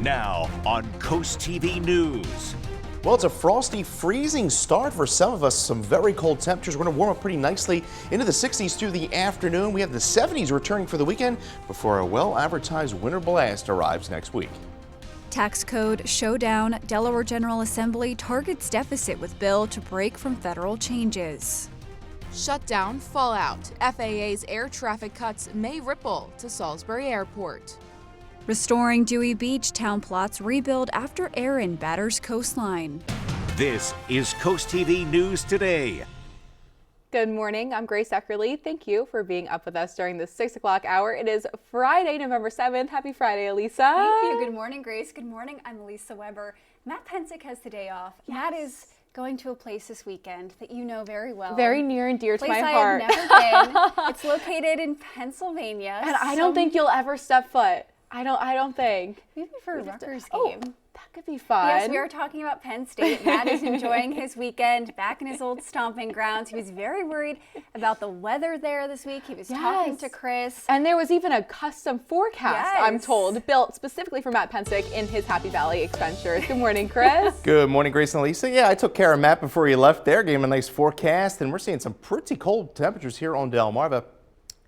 Now on Coast TV News. Well, it's a frosty, freezing start for some of us. Some very cold temperatures. We're going to warm up pretty nicely into the 60s through the afternoon. We have the 70s returning for the weekend before a well-advertised winter blast arrives next week. Tax code showdown. Delaware General Assembly targets deficit with bill to break from federal changes. Shutdown fallout. FAA's air traffic cuts may ripple to Salisbury Airport. Restoring Dewey Beach, town plots rebuild after Erin batters coastline. This is Coast TV News Today. Good morning, I'm Grace Eckerly. Thank you for being up with us during the 6 o'clock hour. It is Friday, November 7th. Happy Friday, Elisa. Thank you. Good morning, Grace. Good morning. I'm Elisa Weber. Matt Pensick has the day off. Yes. Matt is going to a place this weekend that you know very well. Very near and dear to my heart. Place I have never been. It's located in Pennsylvania. And I don't think you'll ever step foot. I don't think. Maybe for a Rutgers game. Oh, that could be fun. Yes, we are talking about Penn State. Matt is enjoying his weekend back in his old stomping grounds. He was very worried about the weather there this week. He was talking to Chris. And there was even a custom forecast, I'm told, built specifically for Matt Pensick in his Happy Valley expenditures. Good morning, Chris. Good morning, Grace and Lisa. Yeah, I took care of Matt before he left there, gave him a nice forecast, and we're seeing some pretty cold temperatures here on Delmarva.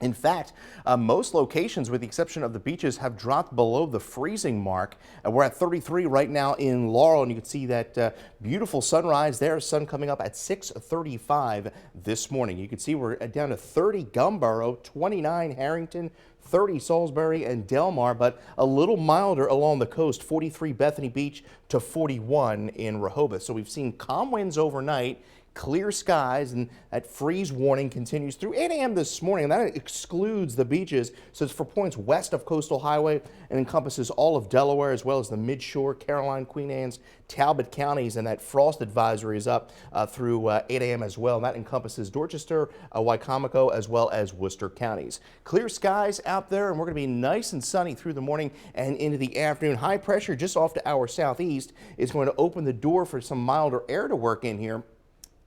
In fact, most locations, with the exception of the beaches, have dropped below the freezing mark. We're at 33 right now in Laurel, and you can see that beautiful sunrise there. Sun coming up at 6:35 this morning. You can see we're down to 30 Gumboro, 29 Harrington, 30 Salisbury and Delmar, but a little milder along the coast, 43 Bethany Beach to 41 in Rehoboth. So we've seen calm winds overnight, clear skies, and that freeze warning continues through 8 a.m. this morning, and that excludes the beaches. So it's for points west of Coastal Highway and encompasses all of Delaware as well as the Midshore, Caroline, Queen Anne's, Talbot counties, and that frost advisory is up through 8 a.m. as well, and that encompasses Dorchester, Wicomico, as well as Worcester counties. Clear skies out there, and we're going to be nice and sunny through the morning and into the afternoon. High pressure just off to our southeast is going to open the door for some milder air to work in here.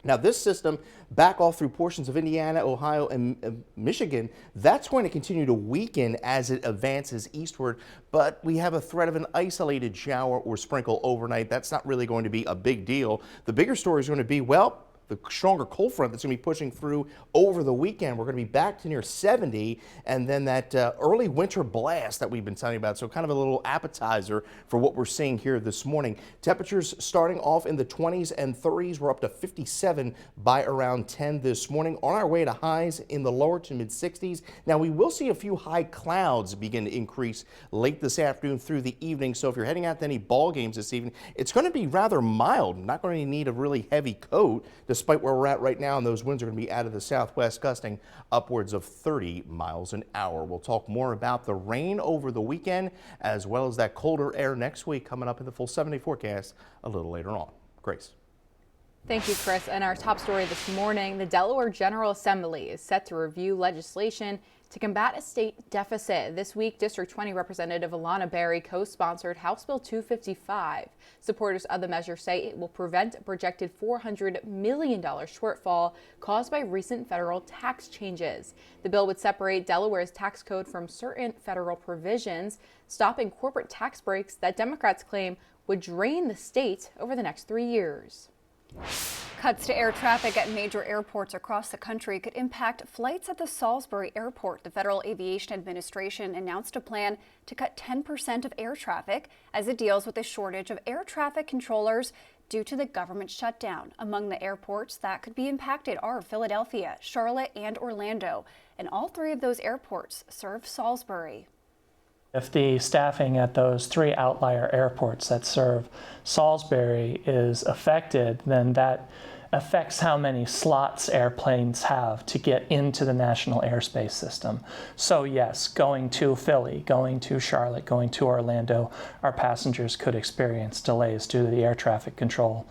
Now, this system back off through portions of Indiana, Ohio, and Michigan, that's going to continue to weaken as it advances eastward, but we have a threat of an isolated shower or sprinkle overnight. That's not really going to be a big deal. The bigger story is going to be, well, the stronger cold front that's going to be pushing through over the weekend. We're going to be back to near 70, and then that early winter blast that we've been telling you about. So kind of a little appetizer for what we're seeing here this morning. Temperatures starting off in the 20s and 30s. We're up to 57 by around 10 this morning. On our way to highs in the lower to mid 60s. Now we will see a few high clouds begin to increase late this afternoon through the evening. So if you're heading out to any ball games this evening, it's going to be rather mild. Not going to need a really heavy coat, despite where we're at right now, and those winds are going to be out of the southwest, gusting upwards of 30 miles an hour. We'll talk more about the rain over the weekend, as well as that colder air next week, coming up in the full 7-day forecast a little later on. Grace. Thank you, Chris. And our top story this morning, the Delaware General Assembly is set to review legislation to combat a state deficit. This week, District 20 Representative Alana Berry co-sponsored House Bill 255. Supporters of the measure say it will prevent a projected $400 million shortfall caused by recent federal tax changes. The bill would separate Delaware's tax code from certain federal provisions, stopping corporate tax breaks that Democrats claim would drain the state over the next 3 years. Cuts to air traffic at major airports across the country could impact flights at the Salisbury Airport. The Federal Aviation Administration announced a plan to cut 10% of air traffic as it deals with a shortage of air traffic controllers due to the government shutdown. Among the airports that could be impacted are Philadelphia, Charlotte, and Orlando, and all three of those airports serve Salisbury. If the staffing at those three outlier airports that serve Salisbury is affected, then that affects how many slots airplanes have to get into the national airspace system. So yes, going to Philly, going to Charlotte, going to Orlando, our passengers could experience delays due to the air traffic control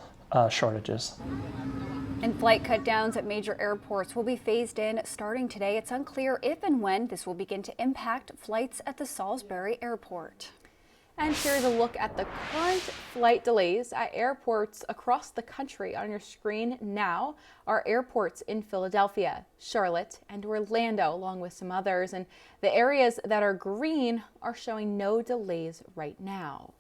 shortages. And flight cut downs at major airports will be phased in starting today. It's unclear if and when this will begin to impact flights at the Salisbury Airport. And here's a look at the current flight delays at airports across the country. On your screen now are airports in Philadelphia, Charlotte, and Orlando, along with some others. And the areas that are green are showing no delays right now.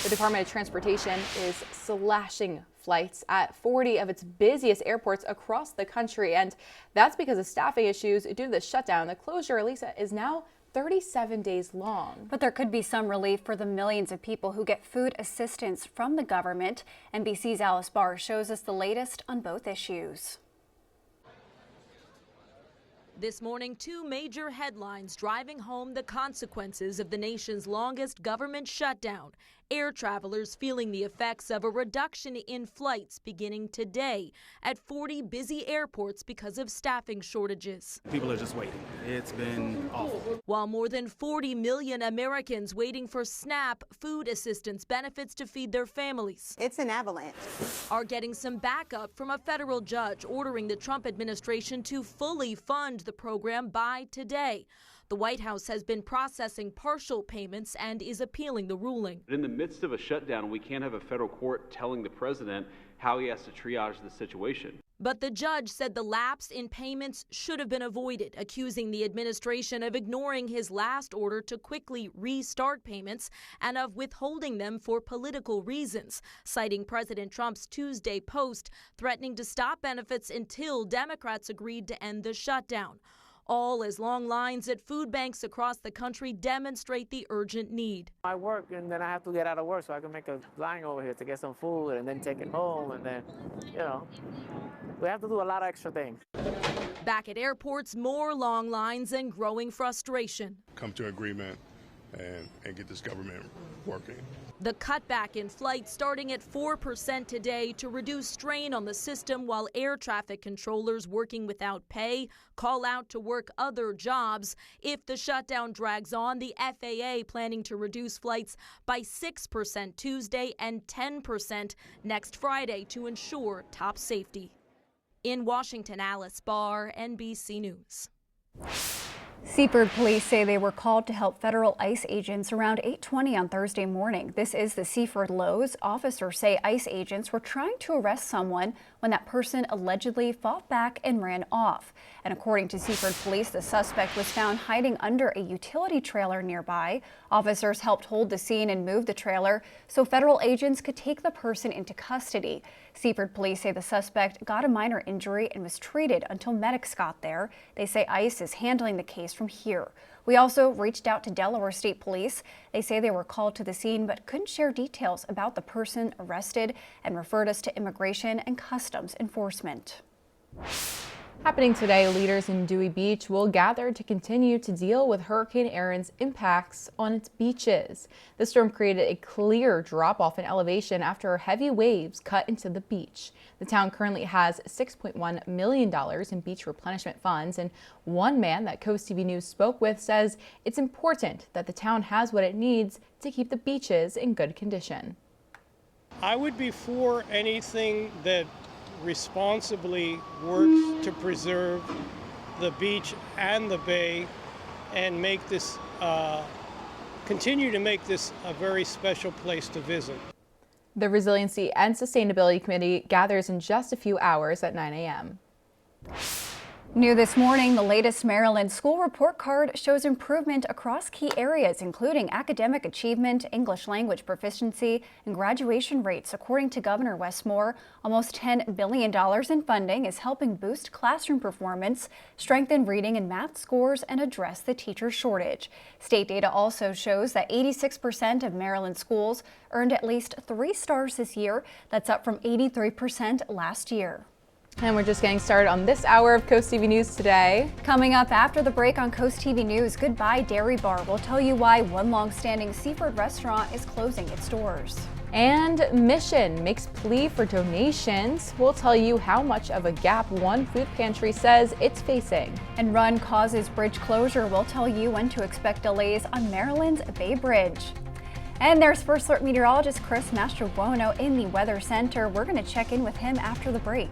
The Department of Transportation is slashing flights at 40 of its busiest airports across the country, and that's because of staffing issues due to the shutdown. The closure, Lisa, is now 37 days long. But there could be some relief for the millions of people who get food assistance from the government. NBC's Alice Barr shows us the latest on both issues. This morning, two major headlines driving home the consequences of the nation's longest government shutdown. Air travelers feeling the effects of a reduction in flights beginning today at 40 busy airports because of staffing shortages. People are just waiting. It's been awful. While more than 40 million Americans waiting for SNAP food assistance benefits to feed their families. It's an avalanche. Are getting some backup from a federal judge ordering the Trump administration to fully fund the program by today. The White House has been processing partial payments and is appealing the ruling. In the midst of a shutdown, we can't have a federal court telling the president how he has to triage the situation. But the judge said the lapse in payments should have been avoided, accusing the administration of ignoring his last order to quickly restart payments and of withholding them for political reasons, citing President Trump's Tuesday post threatening to stop benefits until Democrats agreed to end the shutdown. All as long lines at food banks across the country demonstrate the urgent need. I work and then I have to get out of work so I can make a line over here to get some food and then take it home, and then, we have to do a lot of extra things. Back at airports, more long lines and growing frustration. Come to agreement and get this government working. The cutback in flights starting at 4% today to reduce strain on the system, while air traffic controllers working without pay call out to work other jobs. If the shutdown drags on, the FAA planning to reduce flights by 6% Tuesday and 10% next Friday to ensure top safety. In Washington, Alice Barr, NBC News. Seaford police say they were called to help federal ICE agents around 8:20 on Thursday morning. This is the Seaford Lowe's. Officers say ICE agents were trying to arrest someone when that person allegedly fought back and ran off. And according to Seaford police, the suspect was found hiding under a utility trailer nearby. Officers helped hold the scene and move the trailer so federal agents could take the person into custody. Seaford police say the suspect got a minor injury and was treated until medics got there. They say ICE is handling the case from here. We also reached out to Delaware State Police. They say they were called to the scene but couldn't share details about the person arrested and referred us to Immigration and Customs Enforcement. Happening today, leaders in Dewey Beach will gather to continue to deal with Hurricane Aaron's impacts on its beaches. The storm created a clear drop-off in elevation after heavy waves cut into the beach. The town currently has $6.1 million in beach replenishment funds, and one man that CoastTV News spoke with says it's important that the town has what it needs to keep the beaches in good condition. I would be for anything that responsibly works to preserve the beach and the bay and make this, continue to make this a very special place to visit. The Resiliency and Sustainability Committee gathers in just a few hours at 9 a.m. New this morning, the latest Maryland school report card shows improvement across key areas, including academic achievement, English language proficiency, and graduation rates. According to Governor Wes Moore, almost $10 billion in funding is helping boost classroom performance, strengthen reading and math scores, and address the teacher shortage. State data also shows that 86% of Maryland schools earned at least 3 stars this year. That's up from 83% last year. And we're just getting started on this hour of CoastTV News today. Coming up after the break on CoastTV News, Goodbye Dairy Bar. We'll tell you why one long-standing Seaford restaurant is closing its doors. And Mission makes plea for donations. We'll tell you how much of a gap one food pantry says it's facing. And Run causes bridge closure. We'll tell you when to expect delays on Maryland's Bay Bridge. And there's First Alert meteorologist Chris Mastrobuono in the Weather Center. We're going to check in with him after the break.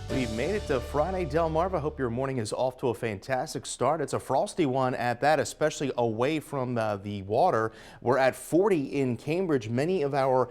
Good evening. Made it to Friday, Delmarva. Hope your morning is off to a fantastic start. It's a frosty one at that, especially away from the water. We're at 40 in Cambridge. Many of our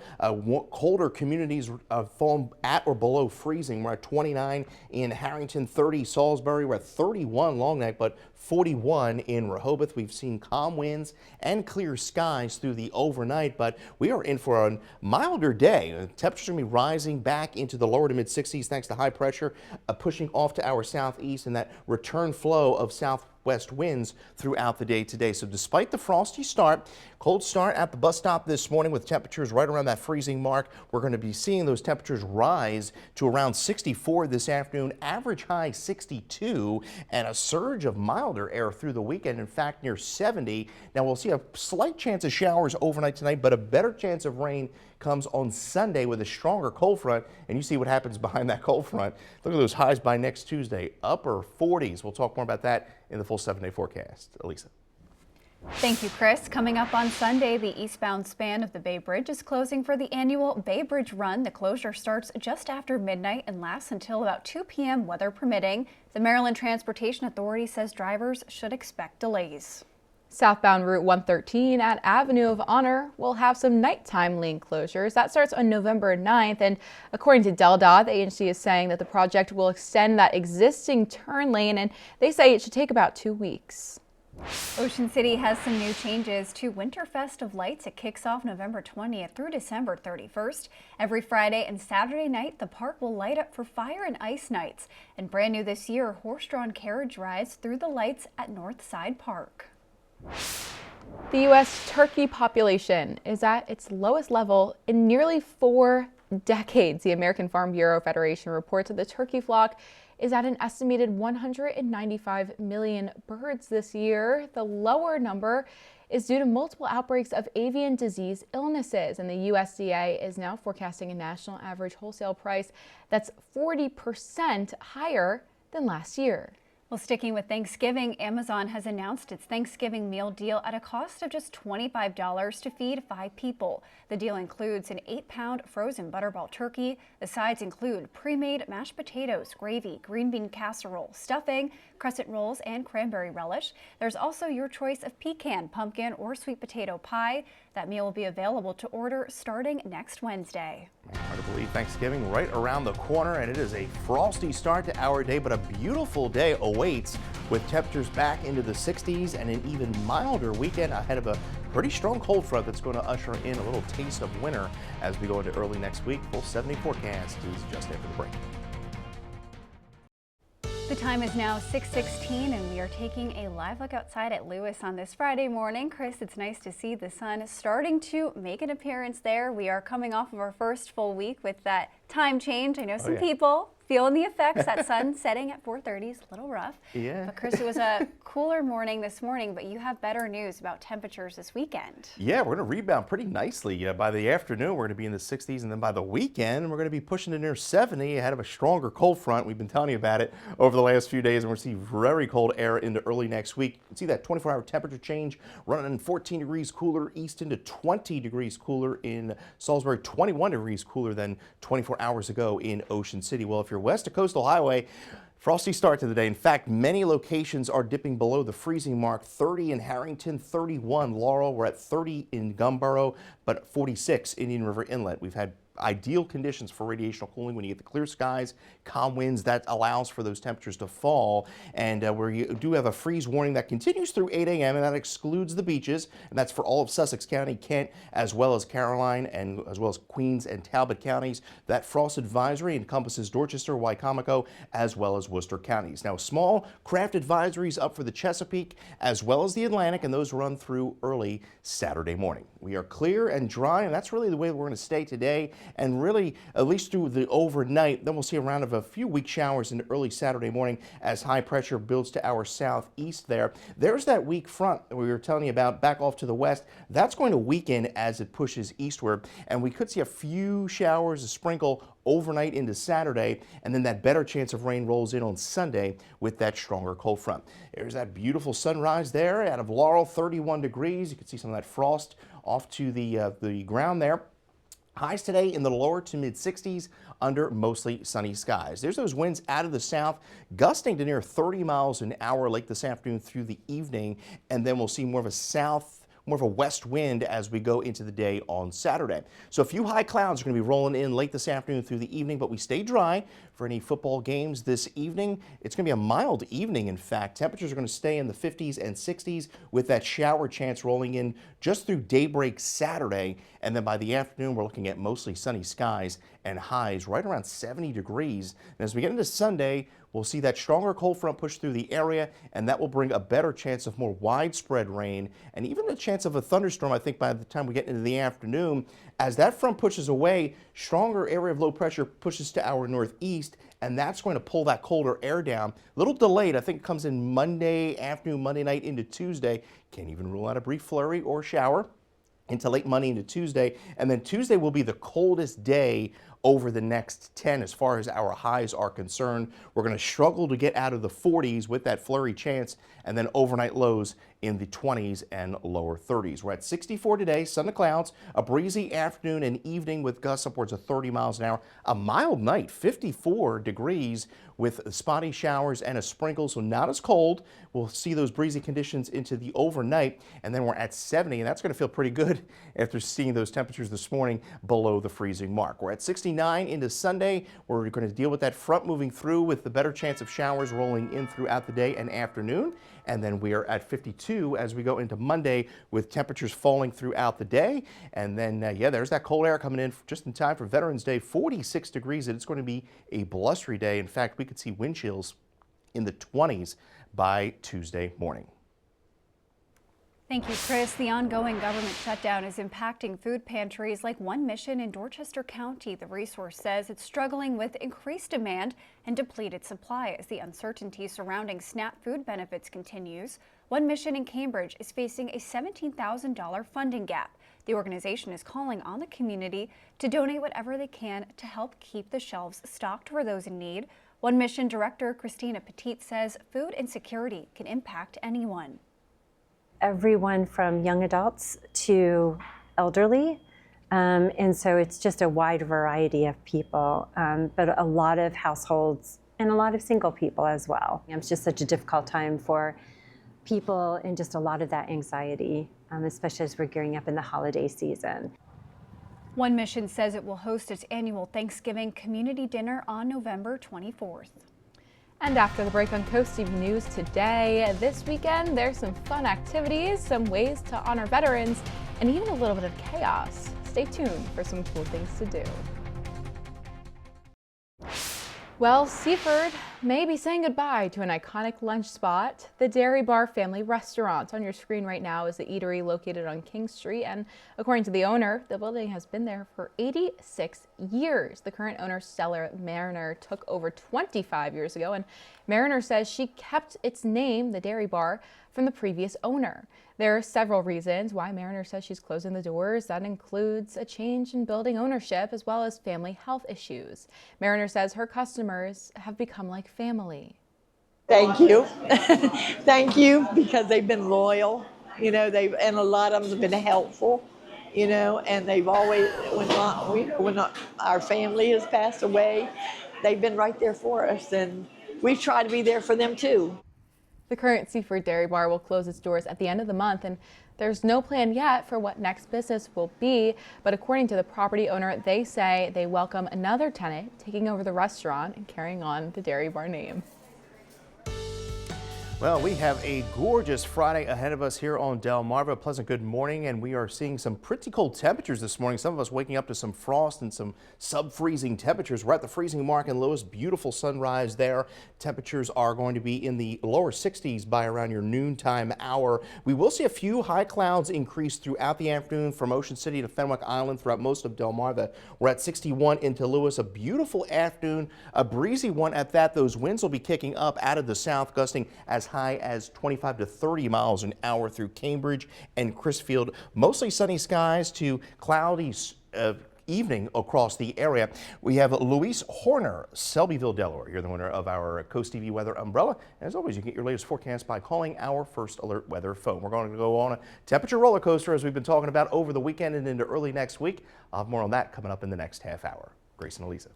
colder communities fall at or below freezing. We're at 29 in Harrington, 30 Salisbury. We're at 31 Long Neck, but 41 in Rehoboth. We've seen calm winds and clear skies through the overnight, but we are in for a milder day. Temperatures are going to be rising back into the lower to mid 60s thanks to high pressure pushing off to our southeast and that return flow of southwest winds throughout the day today. So despite the frosty start, cold start at the bus stop this morning with temperatures right around that freezing mark, we're going to be seeing those temperatures rise to around 64 this afternoon, average high 62, and a surge of milder air through the weekend, in fact near 70. Now we'll see a slight chance of showers overnight tonight, but a better chance of rain comes on Sunday with a stronger cold front, and you see what happens behind that cold front. Look at those highs by next Tuesday, upper 40s. We'll talk more about that in the full 7-day forecast. Elisa. Thank you, Chris. Coming up on Sunday, the eastbound span of the Bay Bridge is closing for the annual Bay Bridge Run. The closure starts just after midnight and lasts until about 2 p.m. weather permitting. The Maryland Transportation Authority says drivers should expect delays. Southbound Route 113 at Avenue of Honor will have some nighttime lane closures. That starts on November 9th, and according to DelDOT, the agency is saying that the project will extend that existing turn lane, and they say it should take about 2 weeks. Ocean City has some new changes to Winterfest of Lights. It kicks off November 20th through December 31st. Every Friday and Saturday night, the park will light up for fire and ice nights. And brand new this year, horse-drawn carriage rides through the lights at Northside Park. The U.S. turkey population is at its lowest level in nearly 4 decades. The American Farm Bureau Federation reports that the turkey flock is at an estimated 195 million birds this year. The lower number is due to multiple outbreaks of avian disease illnesses, and the USDA is now forecasting a national average wholesale price that's 40% higher than last year. Well, sticking with Thanksgiving, Amazon has announced its Thanksgiving meal deal at a cost of just $25 to feed 5 people. The deal includes an 8-pound frozen butterball turkey. The sides include pre-made mashed potatoes, gravy, green bean casserole, stuffing, crescent rolls, and cranberry relish. There's also your choice of pecan, pumpkin, or sweet potato pie. That meal will be available to order starting next Wednesday. Hard to believe Thanksgiving right around the corner, and it is a frosty start to our day, but a beautiful day awaits with temperatures back into the 60s and an even milder weekend ahead of a pretty strong cold front that's going to usher in a little taste of winter as we go into early next week. Full 70 forecast is just after the break. The time is now 6:16 and we are taking a live look outside at Lewis on this Friday morning. Chris, it's nice to see the sun starting to make an appearance there. We are coming off of our first full week with that time change. I know some people feeling the effects. That sun setting at 4:30 is a little rough. Yeah. But Chris, it was a cooler morning this morning, but you have better news about temperatures this weekend. Yeah, we're going to rebound pretty nicely. By the afternoon, we're going to be in the 60s, and then by the weekend, we're going to be pushing to near 70 ahead of a stronger cold front. We've been telling you about it over the last few days, and we're seeing very cold air into early next week. You can see that 24-hour temperature change running 14 degrees cooler east into 20 degrees cooler in Salisbury, 21 degrees cooler than 24 hours ago in Ocean City. Well, if you're west of Coastal Highway, frosty start to the day. In fact, many locations are dipping below the freezing mark. 30 in Harrington, 31 Laurel. We're at 30 in Gumboro, but 46 Indian River Inlet. We've had ideal conditions for radiational cooling when you get the clear skies, calm winds. That allows for those temperatures to fall. And where you do have a freeze warning that continues through 8 a.m. and that excludes the beaches, and that's for all of Sussex County, Kent, as well as Caroline, and as well as Queens and Talbot counties. That frost advisory encompasses Dorchester, Wycomico, as well as Worcester counties. Now, small craft advisories up for the Chesapeake as well as the Atlantic, and those run through early Saturday morning. We are clear and dry, and that's really the way we're going to stay today. And really, at least through the overnight, then we'll see a round of a few weak showers into early Saturday morning as high pressure builds to our southeast there. There's that weak front that we were telling you about back off to the west. That's going to weaken as it pushes eastward, and we could see a few showers, a sprinkle overnight into Saturday, and then that better chance of rain rolls in on Sunday with that stronger cold front. There's that beautiful sunrise there out of Laurel, 31 degrees. You can see some of that frost off to the ground there. Highs today in the lower to mid 60s under mostly sunny skies. There's those winds out of the south gusting to near 30 miles an hour late this afternoon through the evening, and then we'll see more of a west wind as we go into the day on Saturday. So a few high clouds are going to be rolling in late this afternoon through the evening, but we stay dry for any football games this evening. It's going to be a mild evening, in fact. Temperatures are going to stay in the 50s and 60s with that shower chance rolling in just through daybreak Saturday. And then by the afternoon, we're looking at mostly sunny skies and highs right around 70 degrees. And as we get into Sunday, we'll see that stronger cold front push through the area, and that will bring a better chance of more widespread rain and even a chance of a thunderstorm, I think, by the time we get into the afternoon. As that front pushes away, stronger area of low pressure pushes to our northeast, and that's going to pull that colder air down. A little delayed, I think it comes in Monday afternoon, Monday night into Tuesday. Can't even rule out a brief flurry or shower into late Monday into Tuesday. And then Tuesday will be the coldest day over the next 10 as far as our highs are concerned. We're going to struggle to get out of the 40s with that flurry chance, and then overnight lows in the 20s and lower 30s. We're at 64 today, sun to clouds, a breezy afternoon and evening with gusts upwards of 30 miles an hour. A mild night, 54 degrees with spotty showers and a sprinkle, so not as cold. We'll see those breezy conditions into the overnight, and then we're at 70, and that's going to feel pretty good after seeing those temperatures this morning below the freezing mark. We're at 69 into Sunday. We're going to deal with that front moving through with the better chance of showers rolling in throughout the day and afternoon. And then we are at 52 as we go into Monday with temperatures falling throughout the day. And then, yeah, there's that cold air coming in just in time for Veterans Day, 46 degrees. And it's going to be a blustery day. In fact, we could see wind chills in the 20s by Tuesday morning. Thank you, Chris. The ongoing government shutdown is impacting food pantries like One Mission in Dorchester County. The resource says it's struggling with increased demand and depleted supply as the uncertainty surrounding SNAP food benefits continues. One Mission in Cambridge is facing a $17,000 funding gap. The organization is calling on the community to donate whatever they can to help keep the shelves stocked for those in need. One Mission Director Christina Petit says food insecurity can impact anyone. Everyone from young adults to elderly, and so it's just a wide variety of people, but a lot of households and a lot of single people as well. It's just such a difficult time for people and just a lot of that anxiety, especially as we're gearing up in the holiday season. One Mission says it will host its annual Thanksgiving community dinner on November 24th. And after the break on CoastTV News today, this weekend there's some fun activities, some ways to honor veterans, and even a little bit of chaos. Stay tuned for some cool things to do. Well, Seaford may be saying goodbye to an iconic lunch spot. The Dairy Bar Family Restaurant on your screen right now is the eatery located on King Street, and according to the owner, the building has been there for 86 years. The current owner, Stella Mariner, took over 25 years ago, and Mariner says she kept its name, the Dairy Bar, from the previous owner. There are several reasons why Mariner says she's closing the doors. That includes a change in building ownership as well as family health issues. Mariner says her customers have become like family. Thank you. Thank you, because they've been loyal, you know, and a lot of them have been helpful, you know, and they've always, when our family has passed away, they've been right there for us, and we've tried to be there for them too. The current Seaford Dairy Bar will close its doors at the end of the month, and there's no plan yet for what next business will be. But according to the property owner, they say they welcome another tenant taking over the restaurant and carrying on the Dairy Bar name. Well, we have a gorgeous Friday ahead of us here on Delmarva. Pleasant good morning, and we are seeing some pretty cold temperatures this morning. Some of us waking up to some frost and some sub-freezing temperatures. We're at the freezing mark in Lewis. Beautiful sunrise there. Temperatures are going to be in the lower 60s by around your noontime hour. We will see a few high clouds increase throughout the afternoon from Ocean City to Fenwick Island throughout most of Delmarva. We're at 61 into Lewis. A beautiful afternoon, a breezy one at that. Those winds will be kicking up out of the south, gusting as high as 25 to 30 miles an hour through Cambridge and Crisfield. Mostly sunny skies to cloudy evening across the area. We have Luis Horner, Selbyville, Delaware. You're the winner of our Coast TV weather umbrella. And as always, you can get your latest forecast by calling our First Alert Weather phone. We're going to go on a temperature roller coaster as we've been talking about over the weekend and into early next week. I'll have more on that coming up in the next half hour. Grace and Elisa.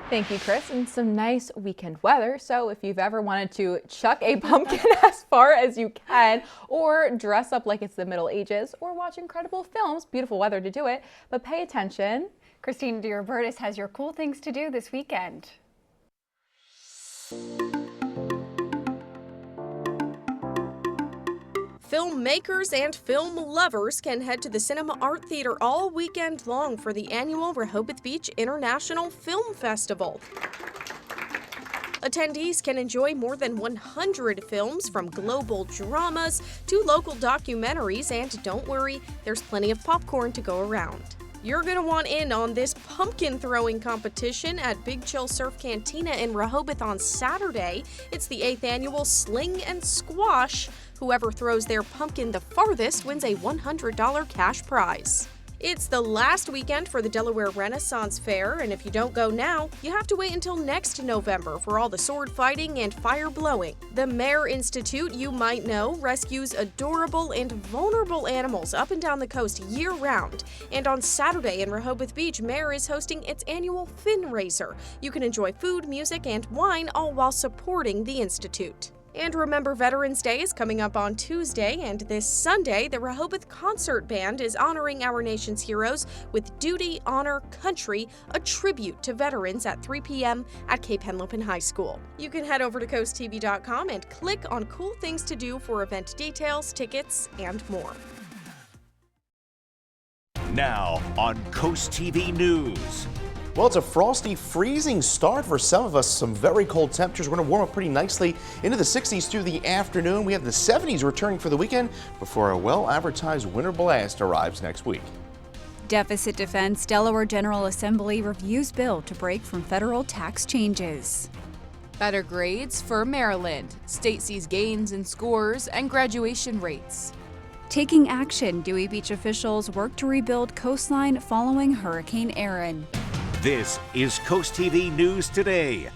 Thank you, Chris, and some nice weekend weather. So if you've ever wanted to chuck a pumpkin as far as you can, or dress up like it's the Middle Ages, or watch incredible films, beautiful weather to do it, but pay attention. Christine DeRobertis has your cool things to do this weekend. Filmmakers and film lovers can head to the Cinema Art Theater all weekend long for the annual Rehoboth Beach International Film Festival. Attendees can enjoy more than 100 films, from global dramas to local documentaries, and don't worry, there's plenty of popcorn to go around. You're going to want in on this pumpkin throwing competition at Big Chill Surf Cantina in Rehoboth on Saturday. It's the 8th annual Sling and Squash. Whoever throws their pumpkin the farthest wins a $100 cash prize. It's the last weekend for the Delaware Renaissance Fair, and if you don't go now, you have to wait until next November for all the sword fighting and fire blowing. The Mare Institute, you might know, rescues adorable and vulnerable animals up and down the coast year-round. And on Saturday in Rehoboth Beach, Mare is hosting its annual Fin Raiser. You can enjoy food, music, and wine, all while supporting the Institute. And remember, Veterans Day is coming up on Tuesday, and this Sunday, the Rehoboth Concert Band is honoring our nation's heroes with Duty, Honor, Country, a tribute to veterans at 3 p.m. at Cape Henlopen High School. You can head over to CoastTV.com and click on Cool Things to Do for event details, tickets, and more. Now on Coast TV News. Well, it's a frosty, freezing start for some of us. Some very cold temperatures. We're going to warm up pretty nicely into the 60s through the afternoon. We have the 70s returning for the weekend before a well-advertised winter blast arrives next week. Deficit Defense Delaware General Assembly reviews bill to break from federal tax changes. Better grades for Maryland. State sees gains in scores and graduation rates. Taking action, Dewey Beach officials work to rebuild coastline following Hurricane Erin. This is Coast TV News Today.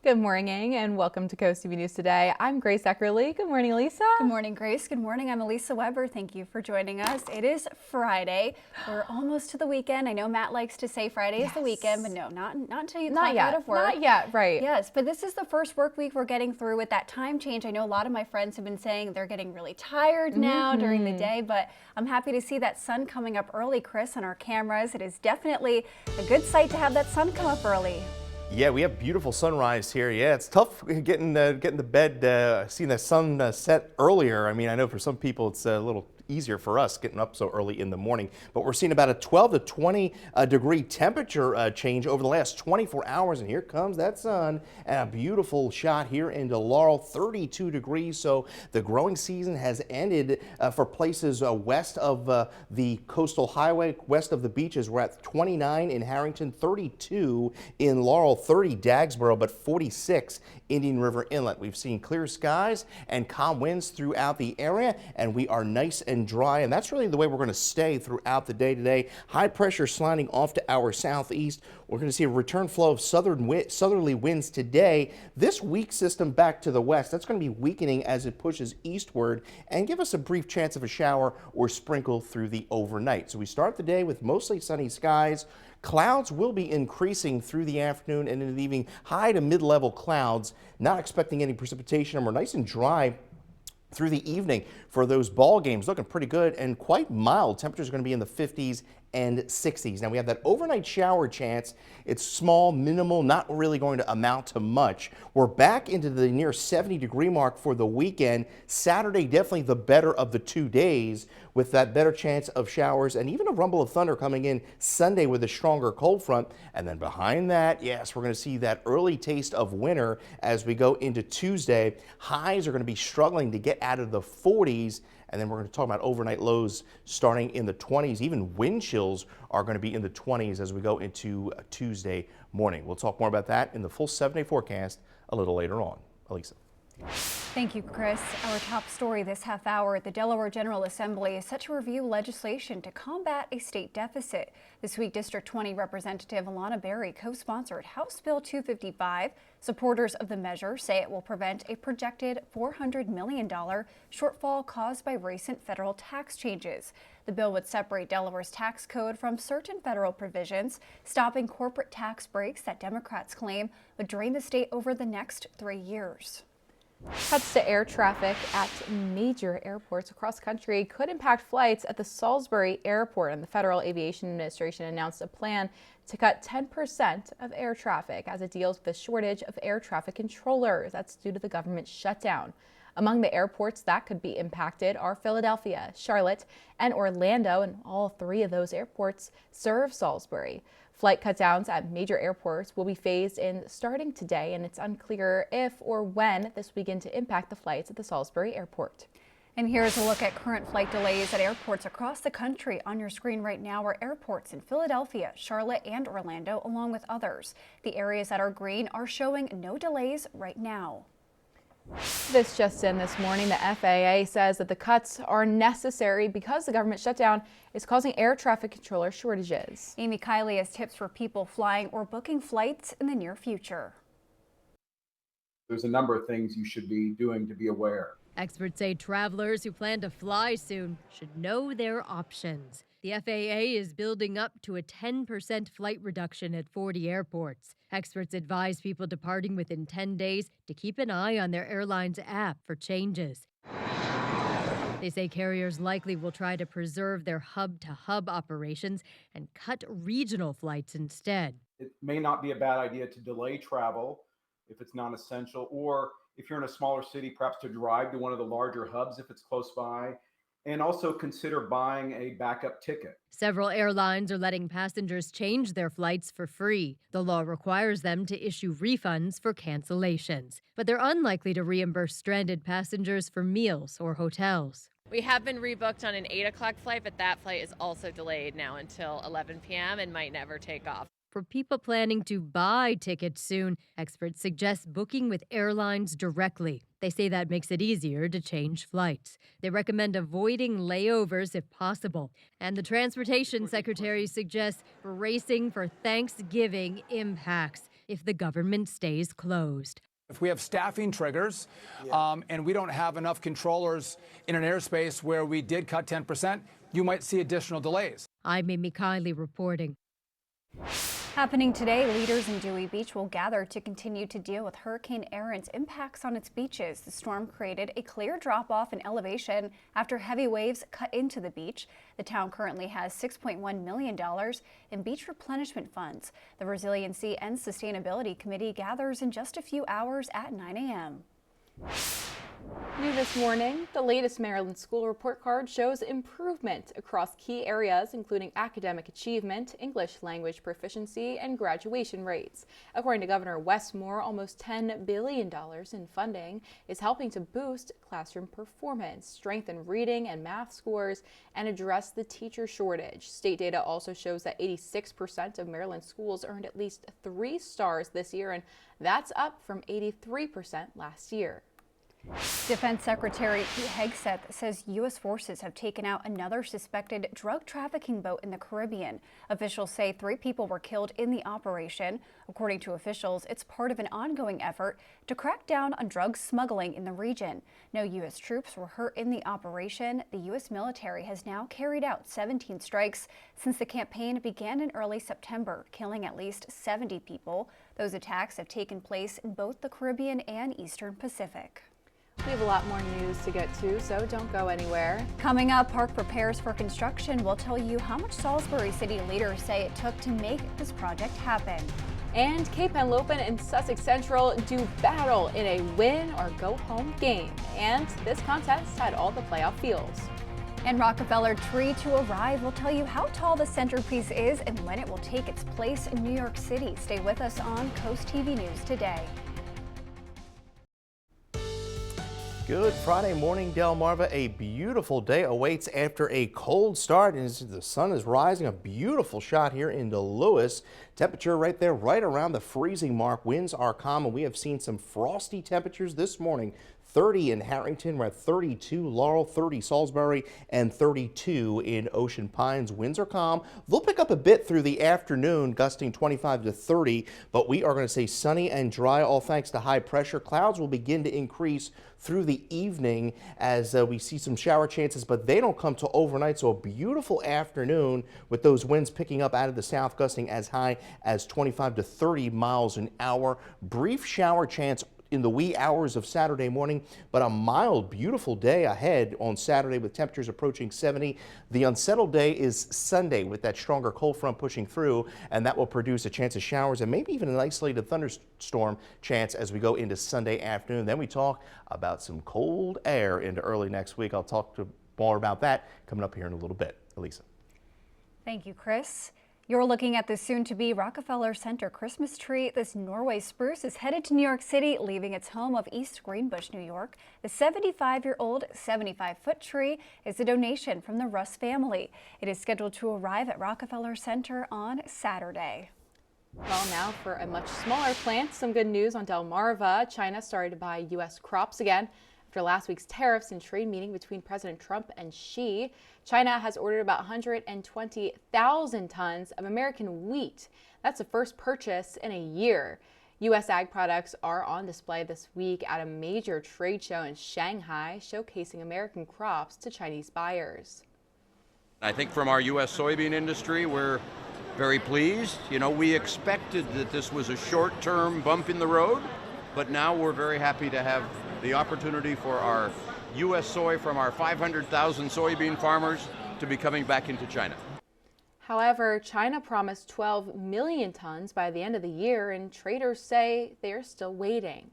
Good morning and welcome to Coast TV News Today. I'm Grace Eckerly. Good morning, Elisa. Good morning, Grace. Good morning. I'm Elisa Weber. Thank you for joining us. It is Friday. We're almost to the weekend. I know Matt likes to say Friday is the weekend, but no, not until you clock out of work. Not yet, right. Yes, but this is the first work week we're getting through with that time change. I know a lot of my friends have been saying they're getting really tired now during the day, but I'm happy to see that sun coming up early, Chris, on our cameras. It is definitely a good sight to have that sun come up early. Yeah, we have beautiful sunrise here. Yeah, it's tough getting to bed, seeing the sun set earlier. I mean, I know for some people it's a little easier for us getting up so early in the morning, but we're seeing about a 12 to 20 degree temperature change over the last 24 hours, and here comes that sun, and a beautiful shot here into Laurel, 32 degrees. So the growing season has ended for places west of the coastal highway, west of the beaches. We're at 29 in Harrington, 32 in Laurel, 30 Dagsboro, but 46 Indian River Inlet. We've seen clear skies and calm winds throughout the area, and we are nice and dry, and that's really the way we're going to stay throughout the day today. High pressure sliding off to our southeast. We're going to see a return flow of southerly winds today. This weak system back to the west, that's going to be weakening as it pushes eastward and give us a brief chance of a shower or sprinkle through the overnight. So we start the day with mostly sunny skies. Clouds will be increasing through the afternoon and into the evening. High to mid-level clouds. Not expecting any precipitation, and we're nice and dry through the evening for those ball games. Looking pretty good and quite mild. Temperatures are going to be in the 50s and 60s. Now we have that overnight shower chance. It's small, minimal, not really going to amount to much. We're back into the near 70 degree mark for the weekend. Saturday, definitely the better of the 2 days with that better chance of showers and even a rumble of thunder coming in Sunday with a stronger cold front. And then behind that, yes, we're going to see that early taste of winter as we go into Tuesday. Highs are going to be struggling to get out of the 40s. And then we're going to talk about overnight lows starting in the 20s. Even wind chills are going to be in the 20s as we go into Tuesday morning. We'll talk more about that in the full 7-day forecast a little later on. Elisa. Thank you, Chris. Our top story this half hour, the Delaware General Assembly is set to review legislation to combat a state deficit. This week, District 20 Representative Alana Berry co-sponsored House Bill 255. Supporters of the measure say it will prevent a projected $400 million shortfall caused by recent federal tax changes. The bill would separate Delaware's tax code from certain federal provisions, stopping corporate tax breaks that Democrats claim would drain the state over the next 3 years. Cuts to air traffic at major airports across the country could impact flights at the Salisbury Airport, and the Federal Aviation Administration announced a plan to cut 10% of air traffic as it deals with the shortage of air traffic controllers. That's due to the government shutdown. Among the airports that could be impacted are Philadelphia, Charlotte, and Orlando, and all three of those airports serve Salisbury. Flight cutdowns at major airports will be phased in starting today, and it's unclear if or when this will begin to impact the flights at the Salisbury Airport. And here's a look at current flight delays at airports across the country. On your screen right now are airports in Philadelphia, Charlotte, and Orlando, along with others. The areas that are green are showing no delays right now. This just in this morning, the FAA says that the cuts are necessary because the government shutdown is causing air traffic controller shortages. Amy Kiley has tips for people flying or booking flights in the near future. There's a number of things you should be doing to be aware. Experts say travelers who plan to fly soon should know their options. The FAA is building up to a 10% flight reduction at 40 airports. Experts advise people departing within 10 days to keep an eye on their airline's app for changes. They say carriers likely will try to preserve their hub-to-hub operations and cut regional flights instead. It may not be a bad idea to delay travel if it's non-essential, or if you're in a smaller city, perhaps to drive to one of the larger hubs if it's close by, and also consider buying a backup ticket. Several airlines are letting passengers change their flights for free. The law requires them to issue refunds for cancellations, but they're unlikely to reimburse stranded passengers for meals or hotels. We have been rebooked on an 8 o'clock flight, but that flight is also delayed now until 11 p.m. and might never take off. For people planning to buy tickets soon, experts suggest booking with airlines directly. They say that makes it easier to change flights. They recommend avoiding layovers if possible. And the Transportation Secretary suggests bracing for Thanksgiving impacts if the government stays closed. If we have staffing triggers and we don't have enough controllers in an airspace where we did cut 10%, you might see additional delays. I'm Amy Kiley reporting. Happening today, leaders in Dewey Beach will gather to continue to deal with Hurricane Aaron's impacts on its beaches. The storm created a clear drop-off in elevation after heavy waves cut into the beach. The town currently has $6.1 million in beach replenishment funds. The Resiliency and Sustainability Committee gathers in just a few hours at 9 a.m. New this morning, the latest Maryland school report card shows improvement across key areas, including academic achievement, English language proficiency, and graduation rates. According to Governor Wes Moore, almost $10 billion in funding is helping to boost classroom performance, strengthen reading and math scores, and address the teacher shortage. State data also shows that 86% of Maryland schools earned at least 3 stars this year, and that's up from 83% last year. Defense Secretary Pete Hegseth says U.S. forces have taken out another suspected drug trafficking boat in the Caribbean. Officials say 3 people were killed in the operation. According to officials, it's part of an ongoing effort to crack down on drug smuggling in the region. No U.S. troops were hurt in the operation. The U.S. military has now carried out 17 strikes since the campaign began in early September, killing at least 70 people. Those attacks have taken place in both the Caribbean and Eastern Pacific. We have a lot more news to get to, so don't go anywhere. Coming up, Park prepares for construction. We'll tell you how much Salisbury city leaders say it took to make this project happen. And Cape Henlopen and Sussex Central do battle in a win or go home game. And this contest had all the playoff fields. And Rockefeller tree to arrive. We'll tell you how tall the centerpiece is and when it will take its place in New York City. Stay with us on Coast TV News Today. Good Friday morning, Delmarva. A beautiful day awaits after a cold start, and as the sun is rising, a beautiful shot here into Lewis. Temperature right there, right around the freezing mark. Winds are calm, and we have seen some frosty temperatures this morning. 30 in Harrington. We're at 32 Laurel, 30 Salisbury, and 32 in Ocean Pines. Winds are calm. They'll pick up a bit through the afternoon, gusting 25 to 30, but we are going to stay sunny and dry, all thanks to high pressure. Clouds will begin to increase through the evening as we see some shower chances, but they don't come till overnight. So a beautiful afternoon with those winds picking up out of the south, gusting as high as 25 to 30 miles an hour. Brief shower chance in the wee hours of Saturday morning, but a mild, beautiful day ahead on Saturday with temperatures approaching 70. The unsettled day is Sunday with that stronger cold front pushing through, and that will produce a chance of showers and maybe even an isolated thunderstorm chance as we go into Sunday afternoon. Then we talk about some cold air into early next week. I'll talk more about that coming up here in a little bit. Elisa. Thank you, Chris. You're looking at the soon-to-be Rockefeller Center Christmas tree. This Norway spruce is headed to New York City, leaving its home of East Greenbush, New York. The 75-year-old 75-foot tree is a donation from the Russ family. It is scheduled to arrive at Rockefeller Center on Saturday. Well, now for a much smaller plant, some good news on Delmarva. China started to buy U.S. crops again. After last week's tariffs and trade meeting between President Trump and Xi, China has ordered about 120,000 tons of American wheat. That's the first purchase in a year. U.S. ag products are on display this week at a major trade show in Shanghai, showcasing American crops to Chinese buyers. I think from our U.S. soybean industry, we're very pleased. You know, we expected that this was a short-term bump in the road, but now we're very happy to have the opportunity for our U.S. soy from our 500,000 soybean farmers to be coming back into China. However, China promised 12 million tons by the end of the year, and traders say they're still waiting.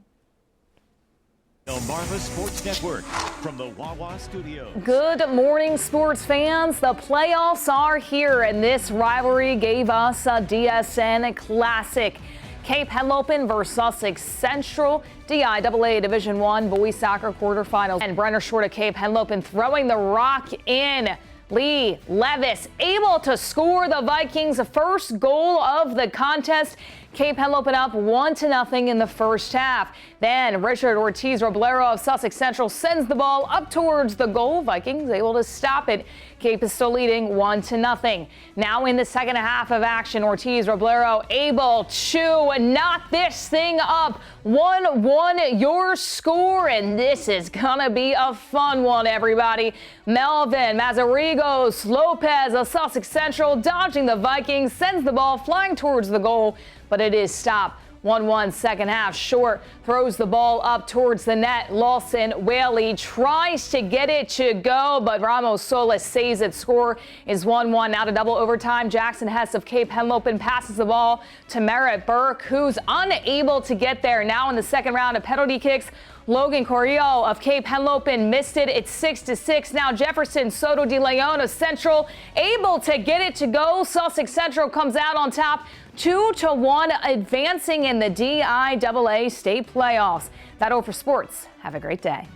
Delmarva Sports Network from the Wawa Studios. Good morning, sports fans. The playoffs are here, and this rivalry gave us a DSN classic. Cape Henlopen versus Sussex Central, DIAA Division I boys soccer quarterfinals. And Brenner Short of Cape Henlopen throwing the rock in. Lee Levis able to score the Vikings' first goal of the contest. Cape Henlopen up 1-0 in the first half. Then Richard Ortiz Roblero of Sussex Central sends the ball up towards the goal. Vikings able to stop it. Cape is still leading 1-0. Now in the second half of action, Ortiz Roblero able to knock this thing up. 1-1 your score, and this is gonna be a fun one, everybody. Melvin Mazarigos Lopez of Sussex Central dodging the Vikings, sends the ball flying towards the goal, but it is stopped. 1-1 second half. Short throws the ball up towards the net. Lawson Whaley tries to get it to go, but Ramos Solis saves it. Score is 1-1. Now to double overtime. Jackson Hess of Cape Henlopen passes the ball to Merritt Burke, who's unable to get there. Now in the second round of penalty kicks, Logan Correal of Cape Henlopen missed it. It's 6-6. Now Jefferson Soto de Leon of Central able to get it to go. Sussex Central comes out on top, 2-1, advancing in the DIAA state playoffs. That's all for sports. Have a great day.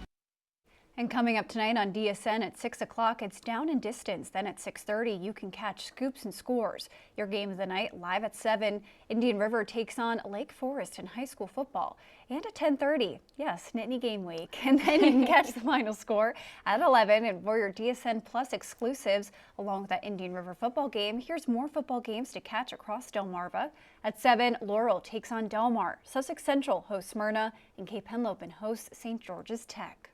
And coming up tonight on DSN at 6 o'clock, it's Down and Distance. Then at 6:30, you can catch Scoops and Scores. Your game of the night live at 7. Indian River takes on Lake Forest in high school football. And at 10:30, yes, Nittany Game Week. And then you can catch the final score at 11. And for your DSN Plus exclusives, along with that Indian River football game, here's more football games to catch across Delmarva. At 7, Laurel takes on Delmar. Sussex Central hosts Smyrna, and Cape Henlopen hosts St. George's Tech.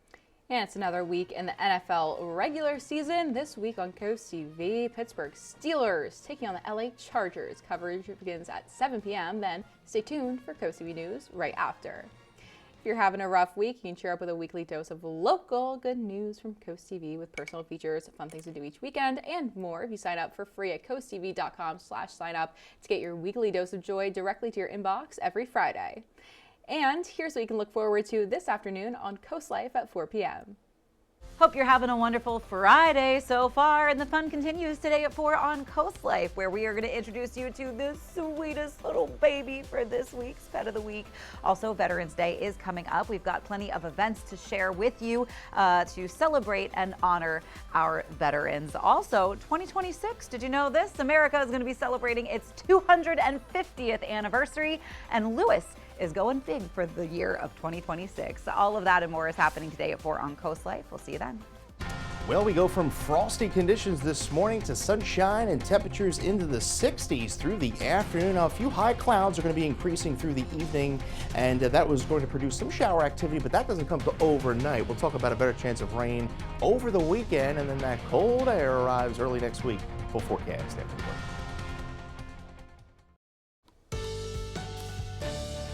And it's another week in the NFL regular season. This week on CoastTV, Pittsburgh Steelers taking on the LA Chargers. Coverage begins at 7 p.m. Then stay tuned for CoastTV News right after. If you're having a rough week, you can cheer up with a weekly dose of local good news from CoastTV with personal features, fun things to do each weekend, and more if you sign up for free at coasttv.com/signup to get your weekly dose of joy directly to your inbox every Friday. And here's what you can look forward to this afternoon on Coast Life at 4 p.m. Hope you're having a wonderful Friday so far, and the fun continues today at 4 on Coast Life, where we are going to introduce you to the sweetest little baby for this week's Pet of the Week. Also, Veterans Day is coming up. We've got plenty of events to share with you to celebrate and honor our veterans. Also, 2026, did you know this? America is going to be celebrating its 250th anniversary, and Lewis is going big for the year of 2026. All of that and more is happening today at 4 on Coast Life. We'll see you then. Well, we go from frosty conditions this morning to sunshine and temperatures into the 60s through the afternoon. Now, a few high clouds are going to be increasing through the evening, and that was going to produce some shower activity, but that doesn't come to overnight. We'll talk about a better chance of rain over the weekend, and then that cold air arrives early next week. Full forecast after the break.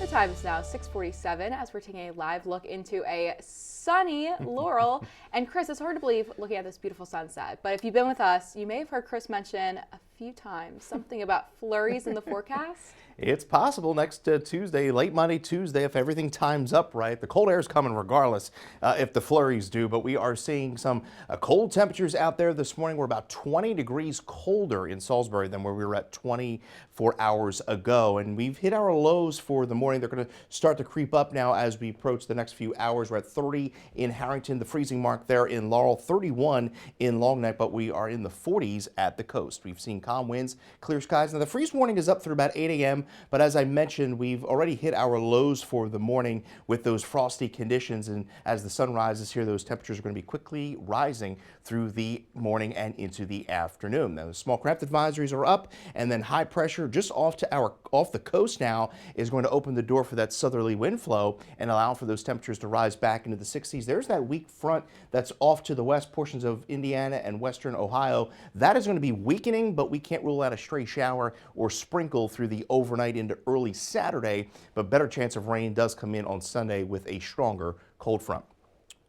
The time is now 6:47 as we're taking a live look into a sunny Laurel. And Chris, it's hard to believe looking at this beautiful sunset, but if you've been with us, you may have heard Chris mention a few times something about flurries in the forecast. It's possible next Tuesday, late Monday, Tuesday, if everything times up right. The cold air is coming regardless if the flurries do, but we are seeing some cold temperatures out there this morning. We're about 20 degrees colder in Salisbury than where we were at 24 hours ago, and we've hit our lows for the morning. They're going to start to creep up now as we approach the next few hours. We're at 30 in Harrington, the freezing mark there in Laurel, 31 in Long Neck, but we are in the 40s at the coast. We've seen calm winds, clear skies. Now, the freeze warning is up through about 8 a.m., but as I mentioned, we've already hit our lows for the morning with those frosty conditions, and as the sun rises here, those temperatures are going to be quickly rising through the morning and into the afternoon. Now, the small craft advisories are up, and then high pressure just off the coast now is going to open the door for that southerly wind flow and allow for those temperatures to rise back into the 60s. There's that weak front that's off to the west, portions of Indiana and western Ohio. That is going to be weakening, but we can't rule out a stray shower or sprinkle through the overnight into early Saturday, but better chance of rain does come in on Sunday with a stronger cold front.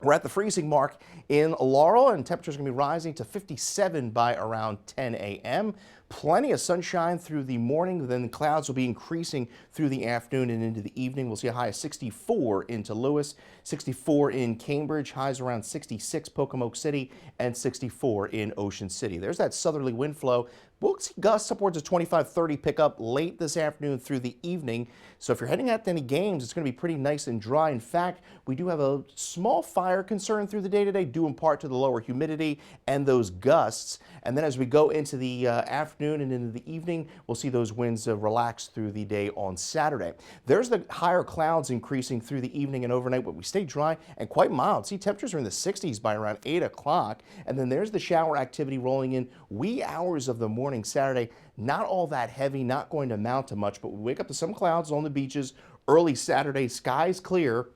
We're at the freezing mark in Laurel, and temperatures are going to be rising to 57 by around 10 a.m. Plenty of sunshine through the morning, then the clouds will be increasing through the afternoon and into the evening. We'll see a high of 64 into Lewis, 64 in Cambridge, highs around 66 Pocomoke City, and 64 in Ocean City. There's that southerly wind flow. We'll see gusts upwards of 25-30 pick up late this afternoon through the evening. So if you're heading out to any games, it's going to be pretty nice and dry. In fact, we do have a small fire concern through the day today, due in part to the lower humidity and those gusts. And then as we go into the afternoon and into the evening, we'll see those winds relax through the day on Saturday. There's the higher clouds increasing through the evening and overnight, but we stay dry and quite mild. See, temperatures are in the 60s by around 8 o'clock. And then there's the shower activity rolling in wee hours of the morning Saturday. Not all that heavy, not going to amount to much, but we wake up to some clouds on the beaches early Saturday, skies clear,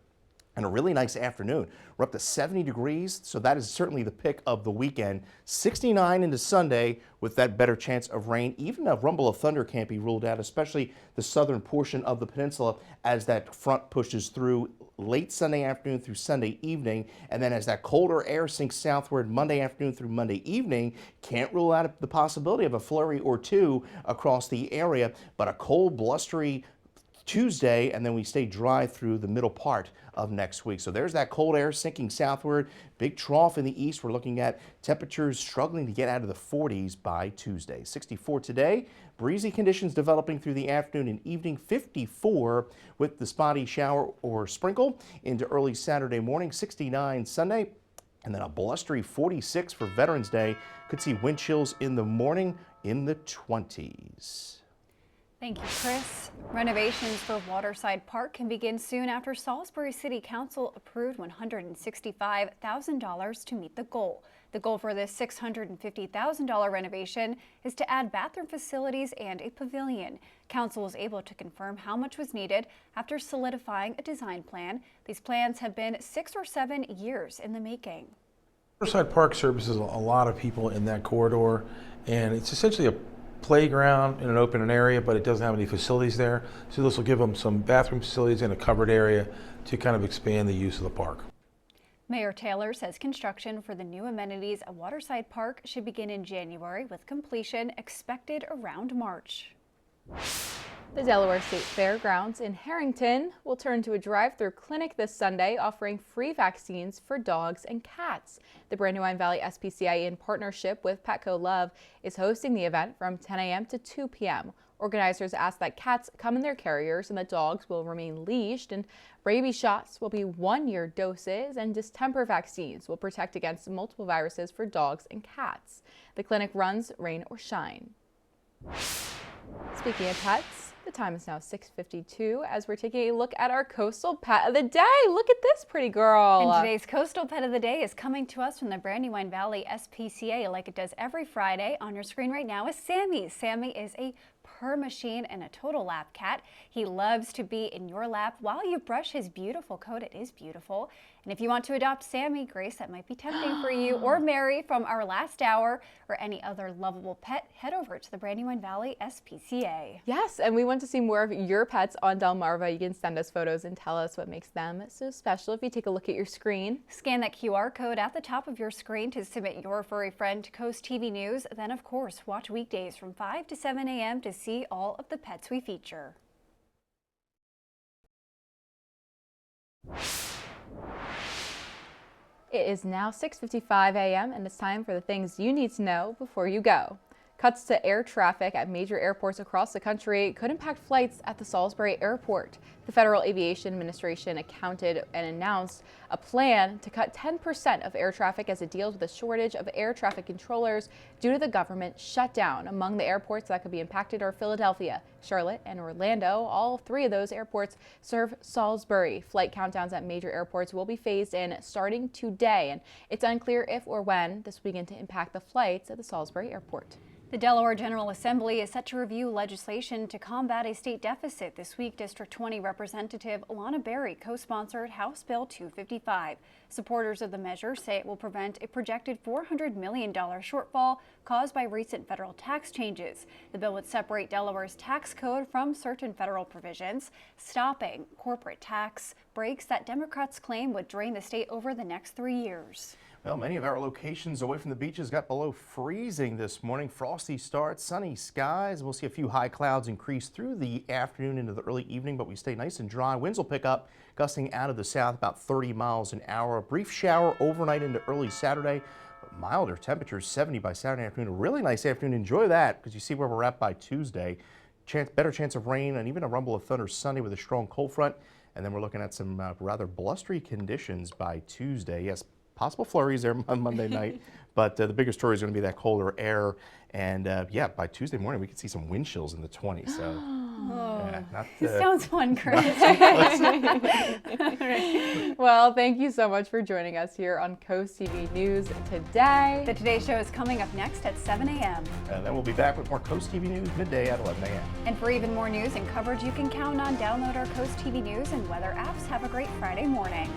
and a really nice afternoon. We're up to 70 degrees, so that is certainly the pick of the weekend. 69 into Sunday with that better chance of rain. Even a rumble of thunder can't be ruled out, especially the southern portion of the peninsula as that front pushes through late Sunday afternoon through Sunday evening. And then as that colder air sinks southward Monday afternoon through Monday evening, can't rule out the possibility of a flurry or two across the area, but a cold, blustery Tuesday, and then we stay dry through the middle part of next week. So there's that cold air sinking southward. Big trough in the east. We're looking at temperatures struggling to get out of the 40s by Tuesday. 64 today. Breezy conditions developing through the afternoon and evening. 54 with the spotty shower or sprinkle into early Saturday morning. 69 Sunday. And then a blustery 46 for Veterans Day. Could see wind chills in the morning in the 20s. Thank you, Chris. Renovations for Waterside Park can begin soon after Salisbury City Council approved $165,000 to meet the goal. The goal for this $650,000 renovation is to add bathroom facilities and a pavilion. Council was able to confirm how much was needed after solidifying a design plan. These plans have been 6 or 7 years in the making. Waterside Park services a lot of people in that corridor, and it's essentially a playground in an open area, but it doesn't have any facilities there. So this will give them some bathroom facilities and a covered area to kind of expand the use of the park. Mayor Taylor says construction for the new amenities at Waterside Park should begin in January, with completion expected around March. The Delaware State Fairgrounds in Harrington will turn to a drive-through clinic this Sunday, offering free vaccines for dogs and cats. The Brandywine Valley SPCA, in partnership with Petco Love, is hosting the event from 10 a.m. to 2 p.m. Organizers ask that cats come in their carriers and that dogs will remain leashed, and rabies shots will be 1-year doses, and distemper vaccines will protect against multiple viruses for dogs and cats. The clinic runs rain or shine. Speaking of pets, The time is now 6:52 as we're taking a look at our coastal pet of the day. Look at this pretty girl. And today's coastal pet of the day is coming to us from the Brandywine Valley SPCA like it does every Friday. On your screen right now is Sammy. Sammy is a purr machine and a total lap cat. He loves to be in your lap while you brush his beautiful coat. It is beautiful. And if you want to adopt Sammy, Grace, that might be tempting for you, or Mary from our last hour, or any other lovable pet, head over to the Brandywine Valley SPCA. Yes, and we want to see more of your pets on Delmarva. You can send us photos and tell us what makes them so special if you take a look at your screen. Scan that QR code at the top of your screen to submit your furry friend to Coast TV News. Then, of course, watch weekdays from 5 to 7 a.m. to see all of the pets we feature. It is now 6:55 a.m. and it's time for the things you need to know before you go. Cuts to air traffic at major airports across the country could impact flights at the Salisbury Airport. The Federal Aviation Administration accounted and announced a plan to cut 10% of air traffic as it deals with a shortage of air traffic controllers due to the government shutdown. Among the airports that could be impacted are Philadelphia, Charlotte, and Orlando. All three of those airports serve Salisbury. Flight countdowns at major airports will be phased in starting today, and it's unclear if or when this will begin to impact the flights at the Salisbury Airport. The Delaware General Assembly is set to review legislation to combat a state deficit. This week, District 20 Representative Alana Berry co-sponsored House Bill 255. Supporters of the measure say it will prevent a projected $400 million shortfall caused by recent federal tax changes. The bill would separate Delaware's tax code from certain federal provisions, stopping corporate tax breaks that Democrats claim would drain the state over the next 3 years. Well, many of our locations away from the beaches got below freezing this morning. Frosty starts, sunny skies. We'll see a few high clouds increase through the afternoon into the early evening, but we stay nice and dry. Winds will pick up, gusting out of the south about 30 miles an hour. A brief shower overnight into early Saturday, but milder temperatures, 70 by Saturday afternoon. A really nice afternoon. Enjoy that because you see where we're at by Tuesday. Better chance of rain and even a rumble of thunder Sunday with a strong cold front. And then we're looking at some rather blustery conditions by Tuesday. Yes, possible flurries there on Monday night, but the bigger story is going to be that colder air. And yeah, by Tuesday morning, we could see some wind chills in the 20s. So, This sounds fun, Chris. Well, thank you so much for joining us here on Coast TV News today. The Today Show is coming up next at 7 a.m. And then we'll be back with more Coast TV News midday at 11 a.m. And for even more news and coverage you can count on, download our Coast TV News and weather apps. Have a great Friday morning.